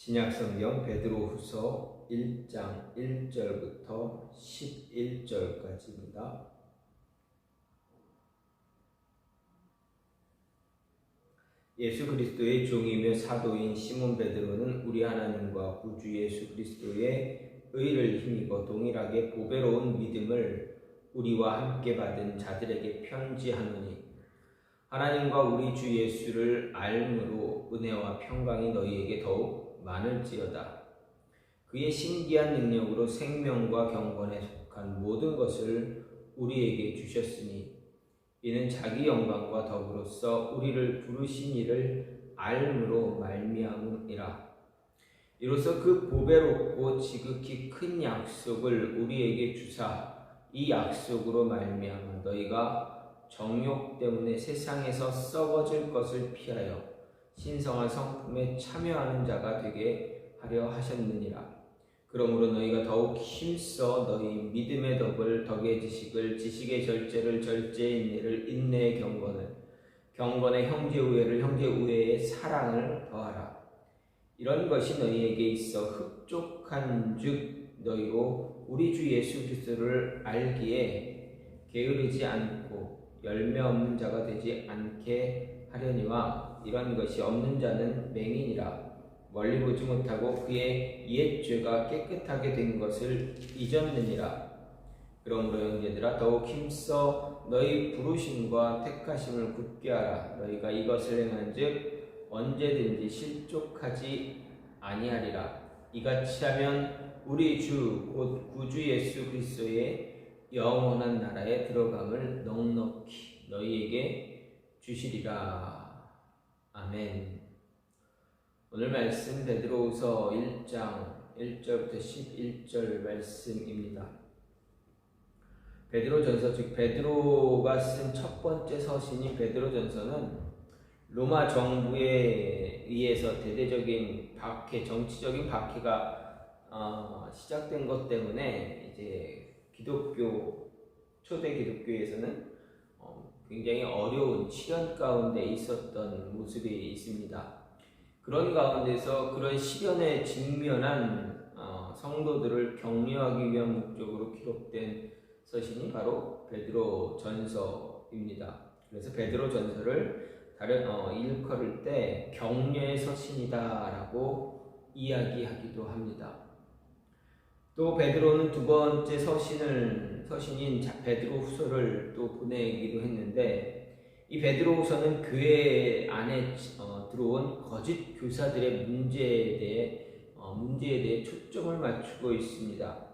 신약성경 베드로후서 1장 1절부터 11절까지입니다. 예수 그리스도의 종이며 사도인 시몬 베드로는 우리 하나님과 구주 예수 그리스도의 의를 힘입어 동일하게 보배로운 믿음을 우리와 함께 받은 자들에게 편지하노니, 하나님과 우리 주 예수를 알므로 은혜와 평강이 너희에게 더욱 많을지어다. 그의 신기한 능력으로 생명과 경건에 속한 모든 것을 우리에게 주셨으니, 이는 자기 영광과 더불어서 우리를 부르신 이를 알므로 말미암음이라. 이로써 그 보배롭고 지극히 큰 약속을 우리에게 주사 이 약속으로 말미암아 너희가 정욕 때문에 세상에서 썩어질 것을 피하여 신성한 성품에 참여하는 자가 되게 하려 하셨느니라. 그러므로 너희가 더욱 힘써 너희 믿음의 덕의 지식을, 지식의 절제를, 절제의 인내를, 인내의 경건을, 경건의 형제 우애를, 형제 우애의 사랑을 더하라. 이런 것이 너희에게 있어 흡족한즉 너희로 우리 주 예수 그리스도를 알기에 게으르지 않고 열매 없는 자가 되지 않게 하려니와, 이런 것이 없는 자는 맹인이라 멀리 보지 못하고 그의 옛 죄가 깨끗하게 된 것을 잊었느니라. 그러므로 형제들아, 더욱 힘써 너희 부르심과 택하심을 굳게 하라. 너희가 이것을 행한즉 언제든지 실족하지 아니하리라. 이같이 하면 우리 주 곧 구주 예수 그리스도의 영원한 나라에 들어감을 넉넉히 너희에게 주시리라. 아멘. 오늘 말씀 베드로후서 1장 1절부터 11절 말씀입니다. 베드로전서, 즉 베드로가 쓴 첫 번째 서신인 베드로전서는 로마 정부에 의해서 대대적인 박해, 정치적인 박해가 시작된 것 때문에 이제 초대 기독교에서는 굉장히 어려운 시련 가운데 있었던 모습이 있습니다. 그런 가운데서 그런 시련에 직면한 성도들을 격려하기 위한 목적으로 기록된 서신이 바로 베드로전서입니다. 그래서 베드로전서를 다른 일컬을 때 격려의 서신이다라고 이야기하기도 합니다. 또 베드로는 두 번째 서신인 베드로후서를 또 보내기도 했는데, 이 베드로후서는 교회 안에 들어온 거짓 교사들의 문제에 대해 초점을 맞추고 있습니다.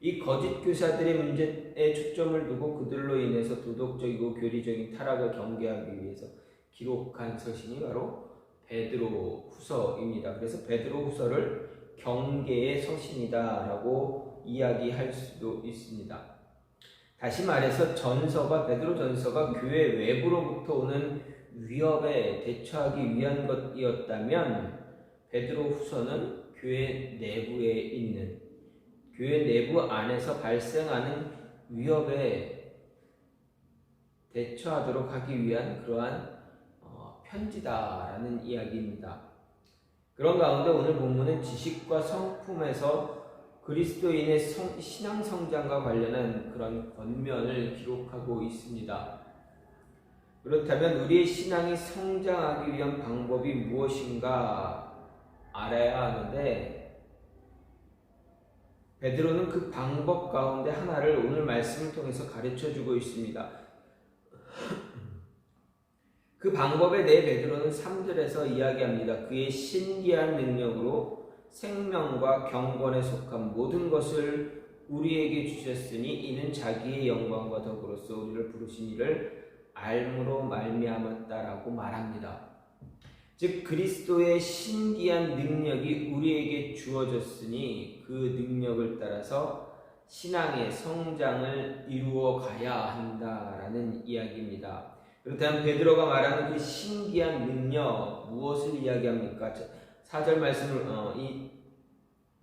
이 거짓 교사들의 문제에 초점을 두고 그들로 인해서 도덕적이고 교리적인 타락을 경계하기 위해서 기록한 서신이 바로 베드로후서입니다. 그래서 베드로후서를 경계의 서신이다라고 이야기할 수도 있습니다. 다시 말해서 베드로전서가 교회 외부로부터 오는 위협에 대처하기 위한 것이었다면, 베드로후서는 교회 내부에 있는, 교회 내부 안에서 발생하는 위협에 대처하도록 하기 위한 그러한 편지다라는 이야기입니다. 그런 가운데 오늘 본문은 지식과 성품에서 그리스도인의 신앙 성장과 관련한 그런 권면을 기록하고 있습니다. 그렇다면 우리의 신앙이 성장하기 위한 방법이 무엇인가 알아야 하는데, 베드로는 그 방법 가운데 하나를 오늘 말씀을 통해서 가르쳐주고 있습니다. 그 방법에 대해 베드로는 3절에서 이야기합니다. 그의 신기한 능력으로 생명과 경건에 속한 모든 것을 우리에게 주셨으니, 이는 자기의 영광과 더불어서 우리를 부르신 이를 알므로 말미암았다라고 말합니다. 즉 그리스도의 신기한 능력이 우리에게 주어졌으니 그 능력을 따라서 신앙의 성장을 이루어 가야 한다라는 이야기입니다. 그렇다면 베드로가 말하는 그 신기한 능력, 무엇을 이야기합니까? 4절 말씀을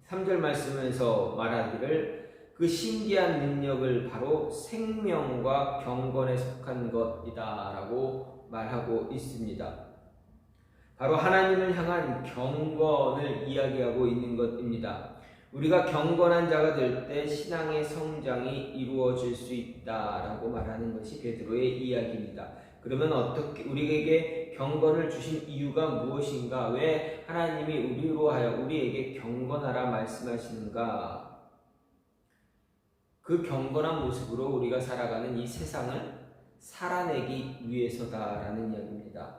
3절 말씀에서 말하기를 그 신기한 능력을 바로 생명과 경건에 속한 것이다 라고 말하고 있습니다. 바로 하나님을 향한 경건을 이야기하고 있는 것입니다. 우리가 경건한 자가 될 때 신앙의 성장이 이루어질 수 있다라고 말하는 것이 베드로의 이야기입니다. 그러면 어떻게 우리에게 경건을 주신 이유가 무엇인가? 왜 하나님이 우리로 하여 우리에게 경건하라 말씀하시는가? 그 경건한 모습으로 우리가 살아가는 이 세상을 살아내기 위해서다라는 이야기입니다.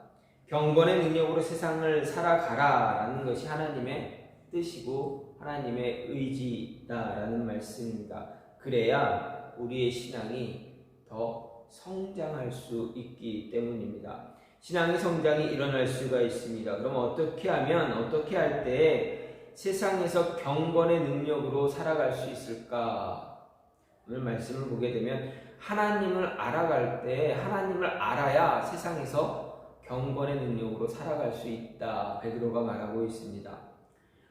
경건의 능력으로 세상을 살아가라라는 것이 하나님의 뜻이고 하나님의 의지다라는 말씀입니다. 그래야 우리의 신앙이 더 성장할 수 있기 때문입니다. 신앙의 성장이 일어날 수가 있습니다. 그럼 어떻게 할 때 세상에서 경건의 능력으로 살아갈 수 있을까? 오늘 말씀을 보게 되면 하나님을 알아갈 때 하나님을 알아야 세상에서 경건의 능력으로 살아갈 수 있다. 베드로가 말하고 있습니다.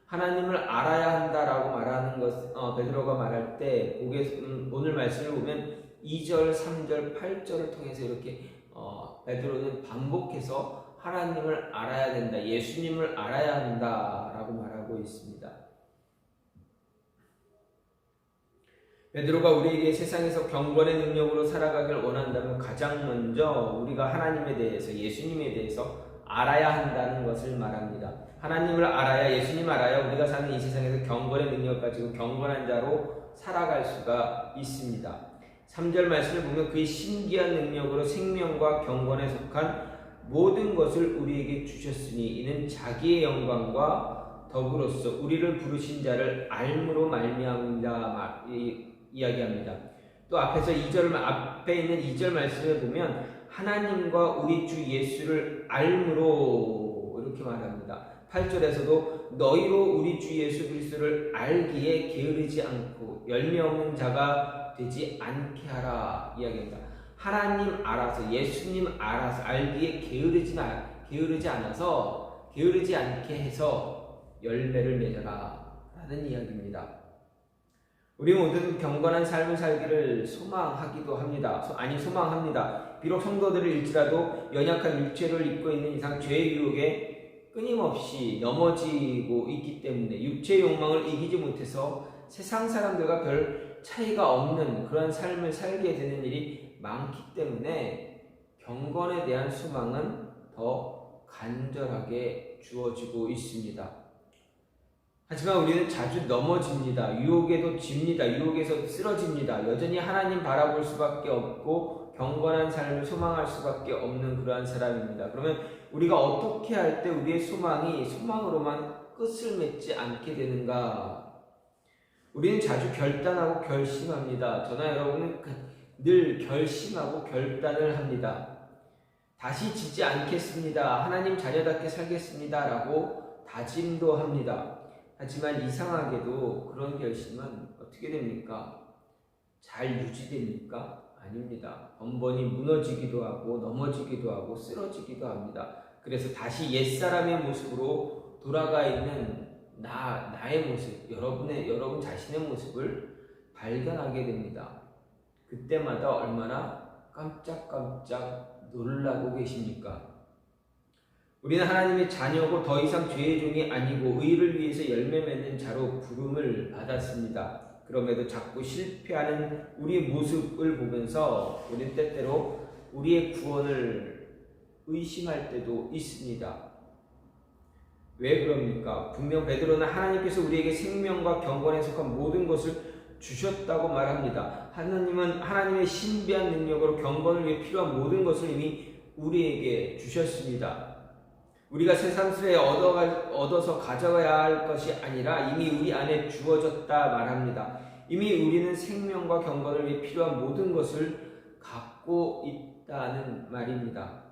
하나님을 알아야 한다라고 말하는 것, 베드로가 말할 때 오늘 말씀을 보면 2절, 3절, 8절을 통해서 이렇게 베드로는 반복해서 하나님을 알아야 된다, 예수님을 알아야 한다라고 말하고 있습니다. 베드로가 우리에게 세상에서 경건의 능력으로 살아가길 원한다면 가장 먼저 우리가 하나님에 대해서, 예수님에 대해서 알아야 한다는 것을 말합니다. 하나님을 알아야, 예수님 알아야 우리가 사는 이 세상에서 경건의 능력 가지고 경건한 자로 살아갈 수가 있습니다. 3절 말씀을 보면 그의 신기한 능력으로 생명과 경건에 속한 모든 것을 우리에게 주셨으니 이는 자기의 영광과 더불어서 우리를 부르신 자를 알므로 말미암다 이야기합니다. 또 앞에 있는 2절 말씀을 보면 하나님과 우리 주 예수를 알므로 이렇게 말합니다. 8절에서도 너희로 우리 주 예수 그리스도를 알기에 게으르지 않고 열매 없는 자가 되지 않게 하라 이야기합니다. 하나님 알아서, 예수님 알아서 알기에 게으르지 않게 해서 열매를 맺어라 라는 이야기입니다. 우리 모두는 경건한 삶을 살기를 소망합니다. 비록 성도들일지라도 연약한 육체를 입고 있는 이상 죄의 유혹에 끊임없이 넘어지고 있기 때문에 육체의 욕망을 이기지 못해서 세상 사람들과 별 차이가 없는 그런 삶을 살게 되는 일이 많기 때문에 경건에 대한 소망은 더 간절하게 주어지고 있습니다. 하지만 우리는 자주 넘어집니다. 유혹에도 집니다. 유혹에서 쓰러집니다. 여전히 하나님 바라볼 수밖에 없고 경건한 삶을 소망할 수밖에 없는 그러한 사람입니다. 그러면 우리가 어떻게 할 때 우리의 소망이 소망으로만 끝을 맺지 않게 되는가? 우리는 자주 결단하고 결심합니다. 저나 여러분은 늘 결심하고 결단을 합니다. 다시 지지 않겠습니다. 하나님 자녀답게 살겠습니다. 라고 다짐도 합니다. 하지만 이상하게도 그런 결심은 어떻게 됩니까? 잘 유지됩니까? 아닙니다. 번번이 무너지기도 하고 넘어지기도 하고 쓰러지기도 합니다. 그래서 다시 옛사람의 모습으로 돌아가 있는 나의 모습, 여러분 자신의 모습을 발견하게 됩니다. 그때마다 얼마나 깜짝깜짝 놀라고 계십니까? 우리는 하나님의 자녀고 더 이상 죄의 종이 아니고 의를 위해서 열매 맺는 자로 부름을 받았습니다. 그럼에도 자꾸 실패하는 우리의 모습을 보면서 우리는 때때로 우리의 구원을 의심할 때도 있습니다. 왜 그럽니까? 분명 베드로는 하나님께서 우리에게 생명과 경건에 속한 모든 것을 주셨다고 말합니다. 하나님은 하나님의 신비한 능력으로 경건을 위해 필요한 모든 것을 이미 우리에게 주셨습니다. 우리가 새삼스레 얻어서 가져가야 할 것이 아니라 이미 우리 안에 주어졌다 말합니다. 이미 우리는 생명과 경건을 위해 필요한 모든 것을 갖고 있다는 말입니다.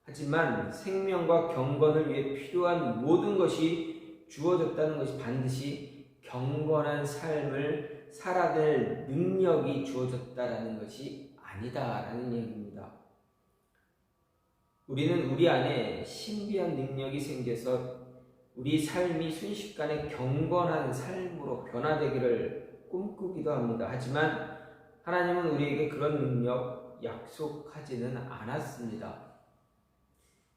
하지만 생명과 경건을 위해 필요한 모든 것이 주어졌다는 것이 반드시 경건한 삶을 살아낼 능력이 주어졌다는 것이 아니다라는 얘기입니다. 우리는 우리 안에 신비한 능력이 생겨서 우리 삶이 순식간에 경건한 삶으로 변화되기를 꿈꾸기도 합니다. 하지만 하나님은 우리에게 그런 능력 약속하지는 않았습니다.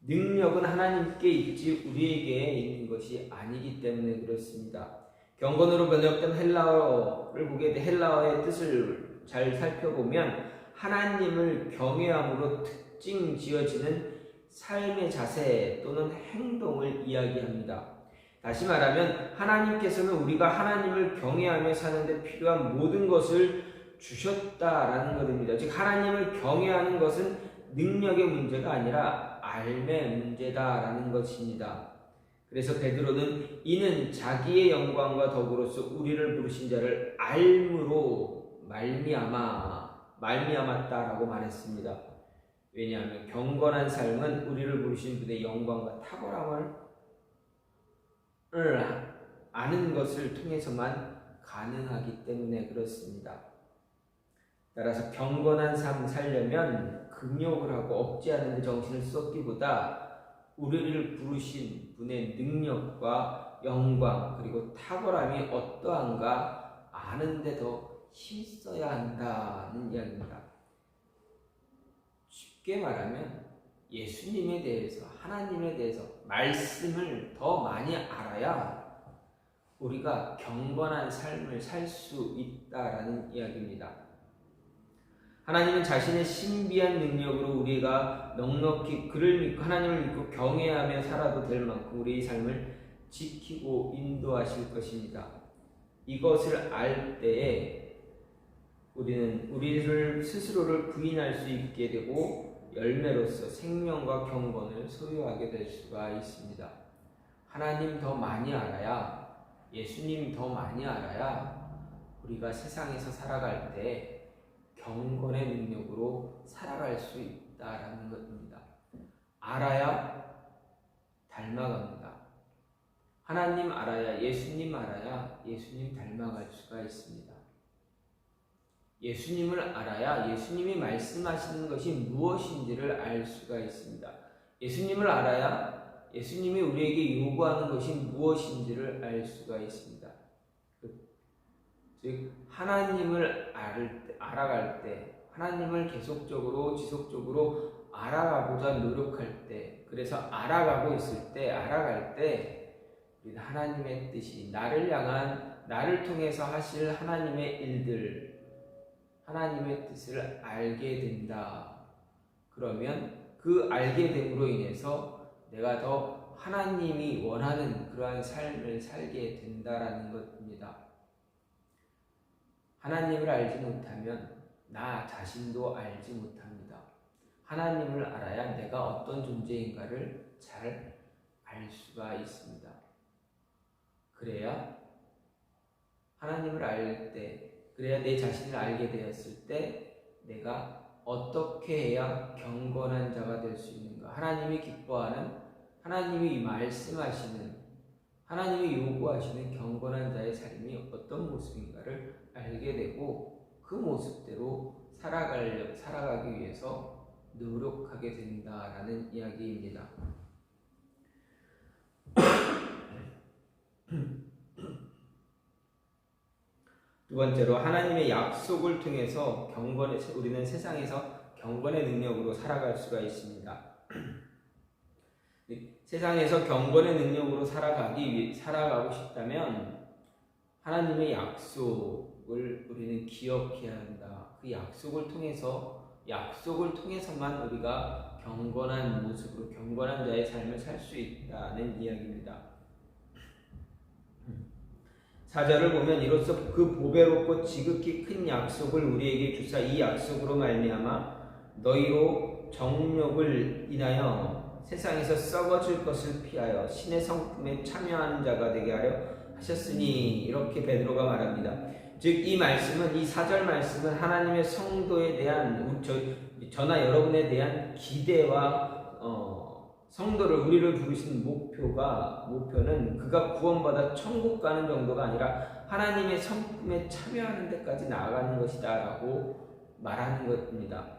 능력은 하나님께 있지 우리에게 있는 것이 아니기 때문에 그렇습니다. 경건으로 번역된 헬라어를 보게 돼 헬라어의 뜻을 잘 살펴보면 하나님을 경외함으로 특징 지어지는 삶의 자세 또는 행동을 이야기합니다. 다시 말하면 하나님께서는 우리가 하나님을 경외하며 사는데 필요한 모든 것을 주셨다라는 것입니다. 즉 하나님을 경외하는 것은 능력의 문제가 아니라 삶의 문제다라는 것입니다. 그래서 베드로는 이는 자기의 영광과 더불어서 우리를 부르신 자를 알므로 말미암았다라고 말했습니다. 왜냐하면 경건한 삶은 우리를 부르신 분의 영광과 탁월함을 아는 것을 통해서만 가능하기 때문에 그렇습니다. 따라서 경건한 삶 살려면 금욕을 하고 억제하는 데 정신을 쏟기보다 우리를 부르신 분의 능력과 영광 그리고 탁월함이 어떠한가 아는 데 더 힘써야 한다는 이야기입니다. 쉽게 말하면 예수님에 대해서 하나님에 대해서 말씀을 더 많이 알아야 우리가 경건한 삶을 살 수 있다라는 이야기입니다. 하나님은 자신의 신비한 능력으로 우리가 넉넉히 그를 믿고 하나님을 믿고 경외하며 살아도 될 만큼 우리의 삶을 지키고 인도하실 것입니다. 이것을 알 때에 우리는 우리를 스스로를 부인할 수 있게 되고 열매로서 생명과 경건을 소유하게 될 수가 있습니다. 하나님 더 많이 알아야, 예수님 더 많이 알아야 우리가 세상에서 살아갈 때 경건의 능력으로 살아갈 수 있다라는 것입니다. 알아야 닮아갑니다. 하나님 알아야, 예수님 알아야 예수님 닮아갈 수가 있습니다. 예수님을 알아야 예수님이 말씀하시는 것이 무엇인지를 알 수가 있습니다. 예수님을 알아야 예수님이 우리에게 요구하는 것이 무엇인지를 알 수가 있습니다. 즉 하나님을 알아갈 때, 하나님을 계속적으로 지속적으로 알아가고자 노력할 때, 그래서 알아갈 때 우리는 하나님의 뜻이 나를 향한, 나를 통해서 하실 하나님의 일들, 하나님의 뜻을 알게 된다. 그러면 그 알게 됨으로 인해서 내가 더 하나님이 원하는 그러한 삶을 살게 된다라는 것입니다. 하나님을 알지 못하면 나 자신도 알지 못합니다. 하나님을 알아야 내가 어떤 존재인가를 잘 알 수가 있습니다. 그래야 하나님을 알 때, 그래야 내 자신을 알게 되었을 때 내가 어떻게 해야 경건한 자가 될 수 있는가, 하나님이 기뻐하는, 하나님이 말씀하시는, 하나님이 요구하시는 경건한 자의 삶이 어떤 모습인가를 알게 되고 그 모습대로 살아가기 위해서 노력하게 된다라는 이야기입니다. 두 번째로 하나님의 약속을 통해서 우리는 세상에서 경건의 능력으로 살아갈 수가 있습니다. 세상에서 경건의 능력으로 살아가고 싶다면 하나님의 약속을 우리는 기억해야 한다. 그 약속을 통해서만 우리가 경건한 모습으로 경건한 자의 삶을 살 수 있다는 이야기입니다. 4절을 보면 이로써 그 보배롭고 지극히 큰 약속을 우리에게 주사 이 약속으로 말미암아 너희로 정욕을 인하여 세상에서 썩어질 것을 피하여 신의 성품에 참여하는 자가 되게 하려 하셨으니, 이렇게 베드로가 말합니다. 즉 이 말씀은, 이 4절 말씀은 하나님의 성도에 대한 저나 여러분에 대한 기대와 성도를, 우리를 부르신 목표는 그가 구원받아 천국 가는 정도가 아니라 하나님의 성품에 참여하는 데까지 나아가는 것이다 라고 말하는 것입니다.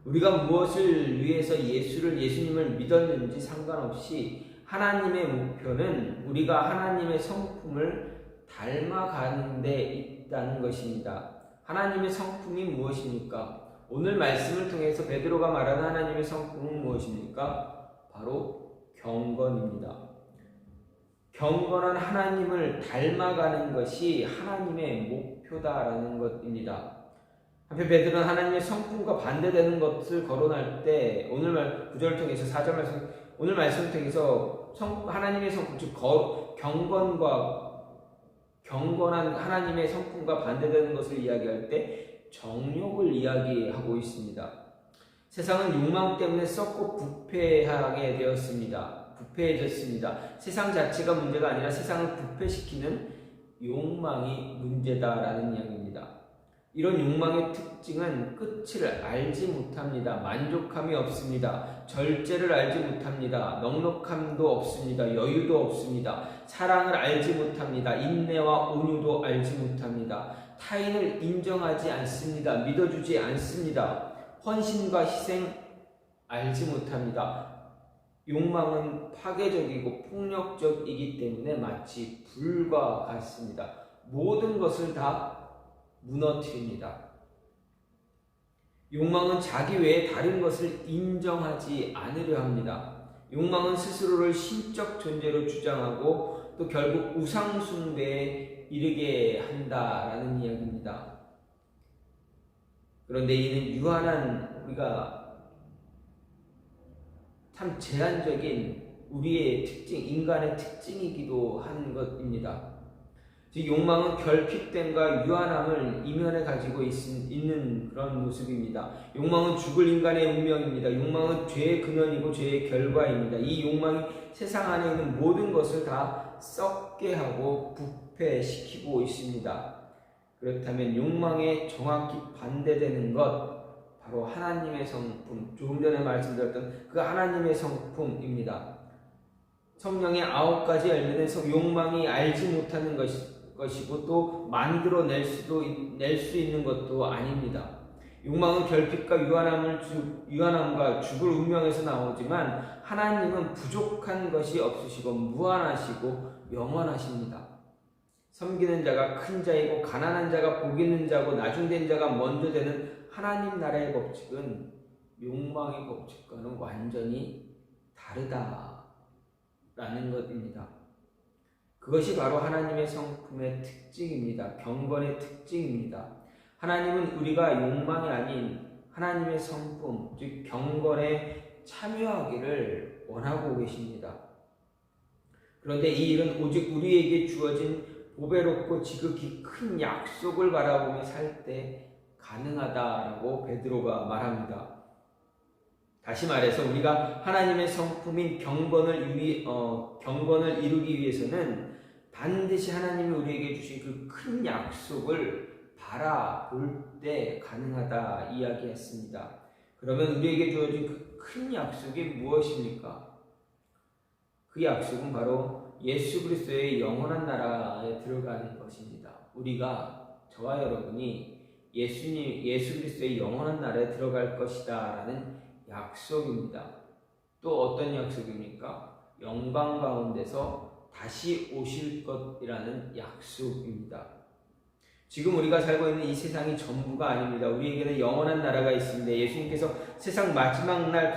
우리가 무엇을 위해서 예수님을 믿었는지 상관없이 하나님의 목표는 우리가 하나님의 성품을 닮아가는 데 있다는 것입니다. 하나님의 성품이 무엇입니까? 오늘 말씀을 통해서 베드로가 말하는 하나님의 성품은 무엇입니까? 바로 경건입니다. 경건한 하나님을 닮아가는 것이 하나님의 목표다라는 것입니다. 한편 베드로는 하나님의 성품과 반대되는 것을 거론할 때 오늘 구절을 통해서 4절 말씀, 오늘 말씀을 통해서 하나님의 성품, 즉 경건한 하나님의 성품과 반대되는 것을 이야기할 때 정욕을 이야기하고 있습니다. 세상은 욕망 때문에 썩고 부패하게 되었습니다. 부패해졌습니다. 세상 자체가 문제가 아니라 세상을 부패시키는 욕망이 문제다라는 이야기입니다. 이런 욕망의 특징은 끝을 알지 못합니다. 만족함이 없습니다. 절제를 알지 못합니다. 넉넉함도 없습니다. 여유도 없습니다. 사랑을 알지 못합니다. 인내와 온유도 알지 못합니다. 타인을 인정하지 않습니다. 믿어주지 않습니다. 헌신과 희생 알지 못합니다. 욕망은 파괴적이고 폭력적이기 때문에 마치 불과 같습니다. 모든 것을 다 무너뜨립니다. 욕망은 자기 외에 다른 것을 인정하지 않으려 합니다. 욕망은 스스로를 신적 존재로 주장하고 또 결국 우상숭배에 이르게 한다라는 이야기입니다. 그런데 이는 유한한 우리가 참 제한적인 우리의 특징, 인간의 특징이기도 한 것입니다. 즉 욕망은 결핍됨과 유한함을 이면에 가지고 있는 그런 모습입니다. 욕망은 죽을 인간의 운명입니다. 욕망은 죄의 근원이고 죄의 결과입니다. 이 욕망이 세상 안에 있는 모든 것을 다 썩게 하고 부패시키고 있습니다. 그렇다면 욕망에 정확히 반대되는 것, 바로 하나님의 성품, 조금 전에 말씀드렸던 그 하나님의 성품입니다. 성령의 9가지 열매는 욕망이 알지 못하는 것이고 또 만들어낼 수 있는 것도 아닙니다. 욕망은 결핍과 유한함과 죽을 운명에서 나오지만 하나님은 부족한 것이 없으시고 무한하시고 영원하십니다. 섬기는 자가 큰 자이고 가난한 자가 복 있는 자고 나중된 자가 먼저 되는 하나님 나라의 법칙은 욕망의 법칙과는 완전히 다르다라는 것입니다. 그것이 바로 하나님의 성품의 특징입니다. 경건의 특징입니다. 하나님은 우리가 욕망이 아닌 하나님의 성품, 즉 경건에 참여하기를 원하고 계십니다. 그런데 이 일은 오직 우리에게 주어진 보배롭고 지극히 큰 약속을 바라보며 살 때 가능하다라고 베드로가 말합니다. 다시 말해서 우리가 하나님의 성품인 경건을 이루기 위해서는 반드시 하나님이 우리에게 주신 그 큰 약속을 바라볼 때 가능하다 이야기했습니다. 그러면 우리에게 주어진 그 큰 약속이 무엇입니까? 그 약속은 바로 예수 그리스도의 영원한 나라에 들어가는 것입니다. 우리가, 저와 여러분이 예수 그리스도의 영원한 나라에 들어갈 것이다 라는 약속입니다. 또 어떤 약속입니까? 영광 가운데서 다시 오실 것이라는 약속입니다. 지금 우리가 살고 있는 이 세상이 전부가 아닙니다. 우리에게는 영원한 나라가 있습니다. 예수님께서 세상 마지막 날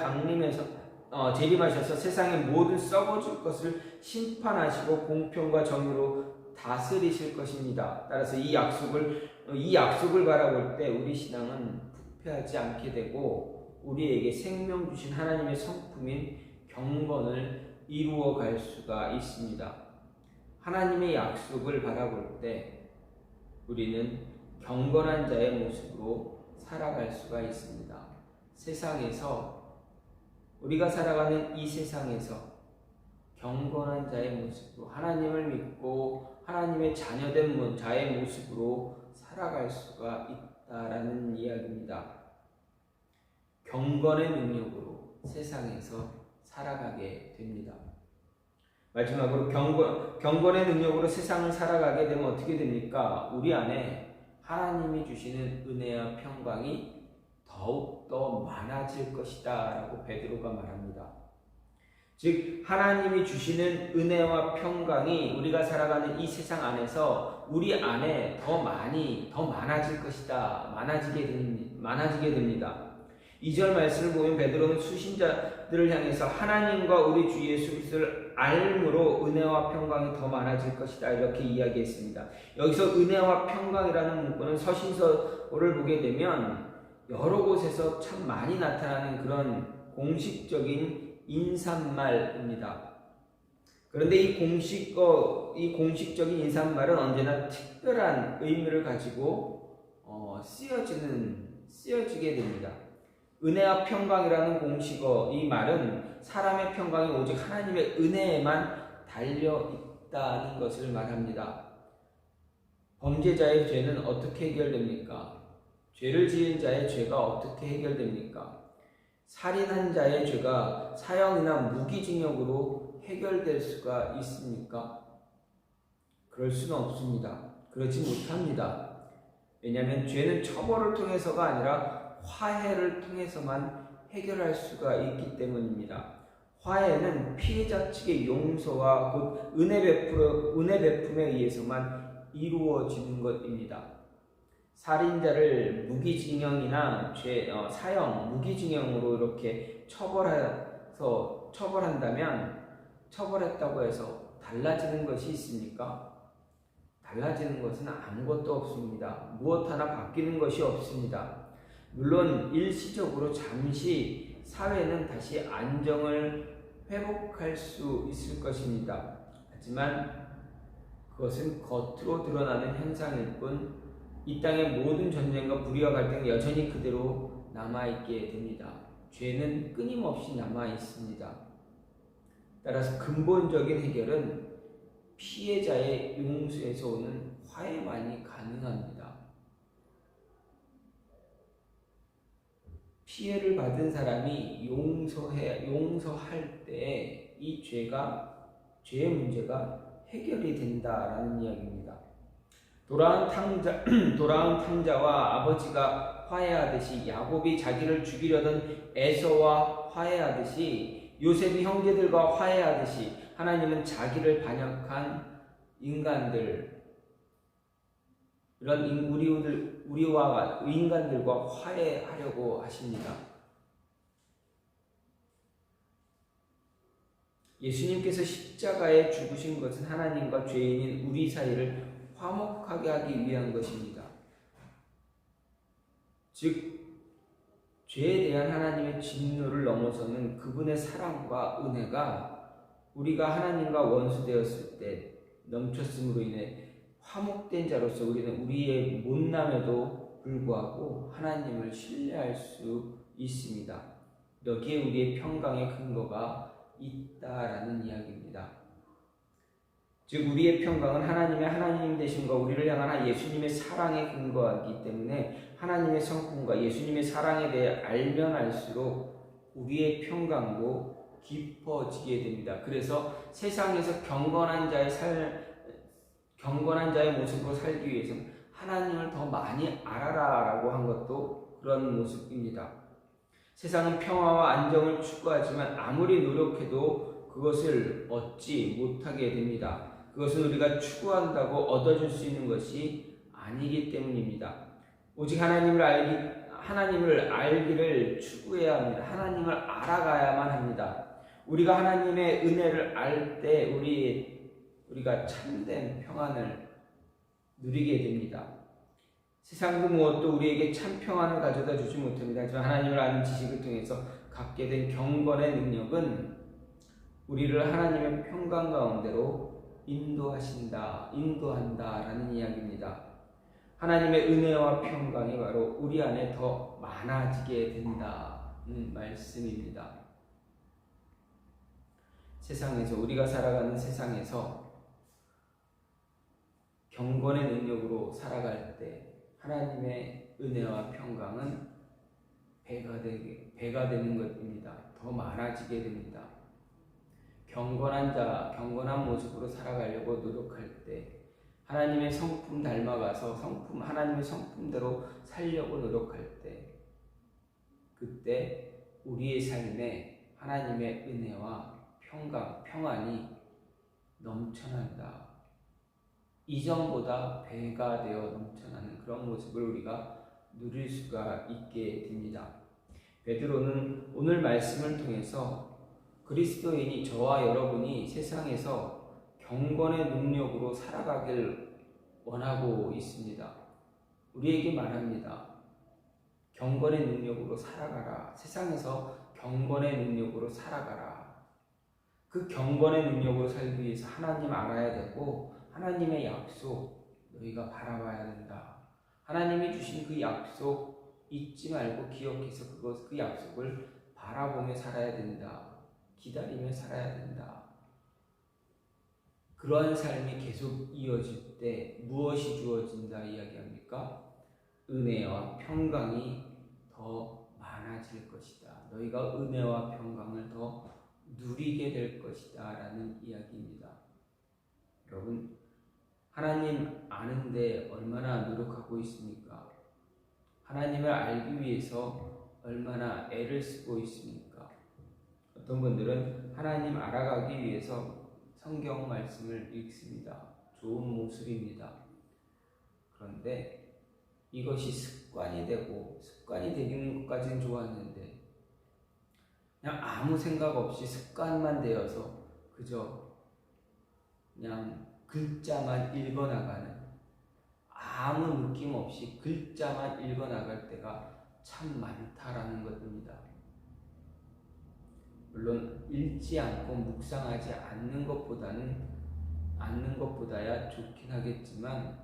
재림하셔서 세상의 모든 썩어질 것을 심판하시고 공평과 정의로 다스리실 것입니다. 따라서 이 약속을 바라볼 때 우리 신앙은 부패하지 않게 되고 우리에게 생명 주신 하나님의 성품인 경건을 이루어 갈 수가 있습니다. 하나님의 약속을 바라볼 때 우리는 경건한 자의 모습으로 살아갈 수가 있습니다. 우리가 살아가는 이 세상에서 경건한 자의 모습으로 하나님을 믿고 하나님의 자녀된 자의 모습으로 살아갈 수가 있다라는 이야기입니다. 경건의 능력으로 세상에서 살아가게 됩니다. 마지막으로 경건의 능력으로 세상을 살아가게 되면 어떻게 됩니까? 우리 안에 하나님이 주시는 은혜와 평강이 더욱더 많아질 것이다 라고 베드로가 말합니다. 즉 하나님이 주시는 은혜와 평강이 우리가 살아가는 이 세상 안에서 우리 안에 더 많아질 것이다, 많아지게 많아지게 됩니다. 2절 말씀을 보면 베드로는 수신자들을 향해서 하나님과 우리 주 예수 그리스도를 알므로 은혜와 평강이 더 많아질 것이다 이렇게 이야기했습니다. 여기서 은혜와 평강이라는 문구는 서신서를 보게 되면 여러 곳에서 참 많이 나타나는 그런 공식적인 인사말입니다. 그런데 이 공식적인 인사말은 언제나 특별한 의미를 가지고 쓰여지게 됩니다. 은혜와 평강이라는 공식어, 이 말은 사람의 평강이 오직 하나님의 은혜에만 달려 있다는 것을 말합니다. 범죄자의 죄는 어떻게 해결됩니까? 죄를 지은 자의 죄가 어떻게 해결됩니까? 살인한 자의 죄가 사형이나 무기징역으로 해결될 수가 있습니까? 그럴 수는 없습니다. 그렇지 못합니다. 왜냐하면 죄는 처벌을 통해서가 아니라 화해를 통해서만 해결할 수가 있기 때문입니다. 화해는 피해자 측의 용서와 곧 은혜 베품에 의해서만 이루어지는 것입니다. 살인자를 무기징역이나 사형, 무기징역으로 이렇게 처벌한다면 처벌했다고 해서 달라지는 것이 있습니까? 달라지는 것은 아무것도 없습니다. 무엇 하나 바뀌는 것이 없습니다. 물론 일시적으로 잠시 사회는 다시 안정을 회복할 수 있을 것입니다. 하지만 그것은 겉으로 드러나는 현상일 뿐 이 땅의 모든 전쟁과 불의와 갈등은 여전히 그대로 남아있게 됩니다. 죄는 끊임없이 남아있습니다. 따라서 근본적인 해결은 피해자의 용서에서 오는 화해만이 가능합니다. 피해를 받은 사람이 용서할 때 이 죄의 문제가 해결이 된다라는 이야기입니다. 돌아온 탕자와 아버지가 화해하듯이 야곱이 자기를 죽이려던 에서와 화해하듯이 요셉이 형제들과 화해하듯이 하나님은 자기를 반역한 인간들, 이런 우리와 인간들과 화해하려고 하십니다. 예수님께서 십자가에 죽으신 것은 하나님과 죄인인 우리 사이를 화목하게 하기 위한 것입니다. 즉, 죄에 대한 하나님의 진노를 넘어서는 그분의 사랑과 은혜가 우리가 하나님과 원수되었을 때 넘쳤음으로 인해 화목된 자로서 우리는 우리의 못남에도 불구하고 하나님을 신뢰할 수 있습니다. 여기에 우리의 평강의 근거가 있다라는 이야기입니다. 즉 우리의 평강은 하나님의 하나님 되심과 우리를 향한 예수님의 사랑에 근거하기 때문에 하나님의 성품과 예수님의 사랑에 대해 알면 알수록 우리의 평강도 깊어지게 됩니다. 그래서 세상에서 경건한 자의 모습으로 살기 위해서는 하나님을 더 많이 알아라라고 한 것도 그런 모습입니다. 세상은 평화와 안정을 추구하지만 아무리 노력해도 그것을 얻지 못하게 됩니다. 그것은 우리가 추구한다고 얻어줄 수 있는 것이 아니기 때문입니다. 오직 하나님을 알기를 추구해야 합니다. 하나님을 알아가야만 합니다. 우리가 하나님의 은혜를 알 때 우리가 참된 평안을 누리게 됩니다. 세상도 무엇도 우리에게 참 평안을 가져다 주지 못합니다. 하지만 하나님을 아는 지식을 통해서 갖게 된 경건의 능력은 우리를 하나님의 평강 가운데로 인도한다라는 이야기입니다. 하나님의 은혜와 평강이 바로 우리 안에 더 많아지게 된다는 말씀입니다. 우리가 살아가는 세상에서 경건의 능력으로 살아갈 때 하나님의 은혜와 평강은 배가 되는 것입니다. 더 많아지게 됩니다. 경건한 모습으로 살아가려고 노력할 때 하나님의 성품 닮아가서 하나님의 성품대로 살려고 노력할 때 그때 우리의 삶에 하나님의 은혜와 평안이 넘쳐난다. 이전보다 배가 되어 넘쳐나는 그런 모습을 우리가 누릴 수가 있게 됩니다. 베드로는 오늘 말씀을 통해서 그리스도인이 저와 여러분이 세상에서 경건의 능력으로 살아가길 원하고 있습니다. 우리에게 말합니다. 경건의 능력으로 살아가라. 세상에서 경건의 능력으로 살아가라. 그 경건의 능력으로 살기 위해서 하나님 알아야 되고 하나님의 약속 너희가 바라봐야 된다. 하나님이 주신 그 약속 잊지 말고 기억해서 그 약속을 바라보며 살아야 된다. 기다리며 살아야 된다. 그러한 삶이 계속 이어질 때 무엇이 주어진다 이야기합니까? 은혜와 평강이 더 많아질 것이다. 너희가 은혜와 평강을 더 누리게 될 것이다 라는 이야기입니다. 여러분, 하나님 아는데 얼마나 노력하고 있습니까? 하나님을 알기 위해서 얼마나 애를 쓰고 있습니까? 어떤 분들은 하나님 알아가기 위해서 성경 말씀을 읽습니다. 좋은 모습입니다. 그런데 이것이 습관이 되고 습관이 되는 것까지는 좋았는데 그냥 아무 생각 없이 습관만 되어서 그저 그냥 글자만 읽어나가는 아무 느낌 없이 글자만 읽어나갈 때가 참 많다라는 것입니다. 물론 읽지 않고 묵상하지 않는 것보다야 좋긴 하겠지만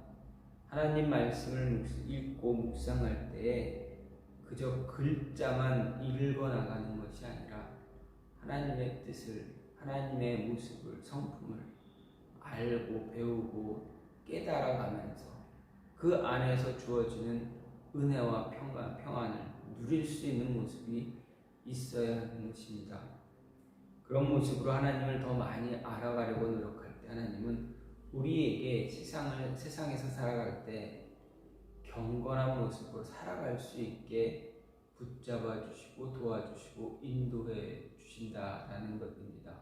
하나님 말씀을 읽고 묵상할 때에 그저 글자만 읽어나가는 것이 아니라 하나님의 뜻을, 하나님의 모습을, 성품을 알고 배우고 깨달아가면서 그 안에서 주어지는 은혜와 평안을 누릴 수 있는 모습이 있어야 하는 것입니다. 그런 모습으로 하나님을 더 많이 알아가려고 노력할 때 하나님은 우리에게 세상에서 살아갈 때 경건한 모습으로 살아갈 수 있게 붙잡아 주시고 도와주시고 인도해 주신다라는 것입니다.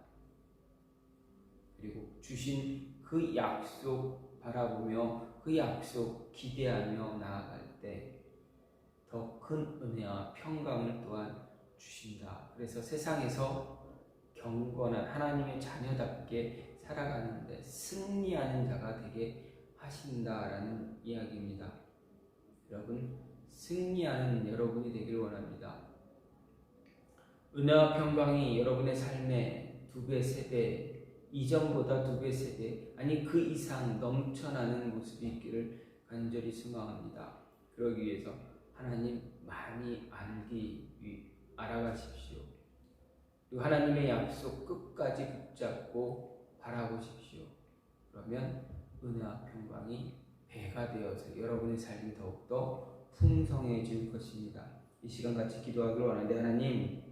그리고 주신 그 약속 바라보며 그 약속 기대하며 나아갈 때 더 큰 은혜와 평강을 또한 주신다. 그래서 세상에서 경건한 하나님의 자녀답게 살아가는데 승리하는 자가 되게 하신다라는 이야기입니다. 여러분, 승리하는 여러분이 되길 원합니다. 은혜와 평강이 여러분의 삶에 2배, 3배, 이전보다 2배, 3배, 아니 그 이상 넘쳐나는 모습이 있기를 간절히 소망합니다. 그러기 위해서 하나님 많이 알아가십시오. 그리고 하나님의 약속 끝까지 붙잡고 바라보십시오. 그러면 은혜와 평강이 배가 되어서 여러분의 삶이 더욱더 풍성해질 것입니다. 이 시간 같이 기도하기를 원하는데 하나님,